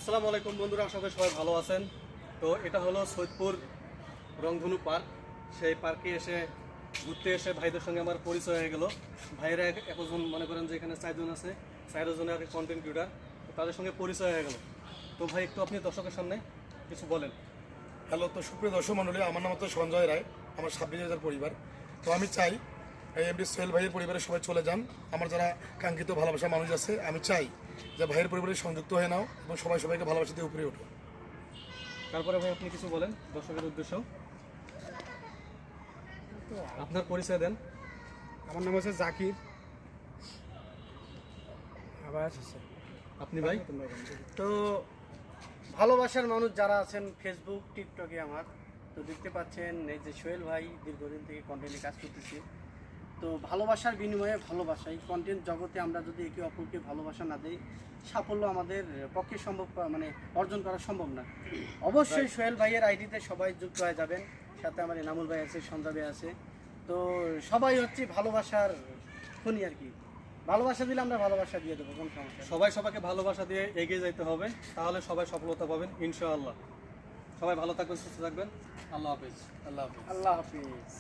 আসসালামু আলাইকুম বন্ধুরা, আশা করি সবাই ভালো আছেন। তো এটা হলো সৈয়দপুর রংধনু পার্ক। সেই পার্কে এসে ঘুরতে এসে ভাইদের সঙ্গে আমার পরিচয় হয়ে গেল। ভাইয়েরা একজন মনে করেন যে এখানে 4 জন আছে, 4 জনের কন্টেন্ট ক্রিয়েটার, তো তাদের সঙ্গে পরিচয় হয়ে গেল। তো ভাই একটু আপনি দর্শকের সামনে কিছু বলেন। হ্যালো, তো সুপ্রিয় দর্শক মণ্ডলী, আমার নাম হচ্ছে সঞ্জয় রায়, আমার 26,000 পরিবার। তো আমি চাই এই এমডি সোহেল ভাইয়ের পরিবারে সবাই চলে যান। আমার যারা কাঙ্ক্ষিত ভালোবাসা মানুষ আছে, আমি চাই যে ভাইয়ের পরিবারে সংযুক্ত হয়ে নাও এবং সবাই সবাইকে ভালোবাসা দিয়ে উপরে ওঠো। তারপরে ভাই আপনি কিছু বলেন দর্শকের উদ্দেশ্য, আপনার পরিচয় দেন। আমার নাম হচ্ছে জাকির। আবার আপনি ভাই? তো ভালোবাসার মানুষ যারা আছেন ফেসবুক টিকটকে আমার, তো দেখতে পাচ্ছেন এই যে সোহেল ভাই দীর্ঘদিন থেকে কন্টেন্টে কাজ করতেছি। তো ভালোবাসার বিনিময়ে ভালোবাসা, এই কন্টেন্ট জগতে আমরা যদি একে অপরকে ভালোবাসা না দিই, সাফল্য আমাদের পক্ষে সম্ভব অর্জন করা সম্ভব না। অবশ্যই সোহেল ভাইয়ের আইডিতে সবাই যুক্ত হয়ে যাবেন, সাথে আমার এনামুল ভাই আছে, সঞ্জয় ভাই আছে। তো সবাই হচ্ছে ভালোবাসার খুনি আর কি। ভালোবাসা দিলে আমরা ভালোবাসা দিয়ে দেবো, কোনো সমস্যা নেই। সবাই সবাইকে ভালোবাসা দিয়ে এগিয়ে যেতে হবে, তাহলে সবাই সফলতা পাবেন ইনশাআল্লাহ। সবাই ভালো থাকবেন, সুস্থ থাকবেন। আল্লাহ হাফেজ। আল্লাহ হাফিজ।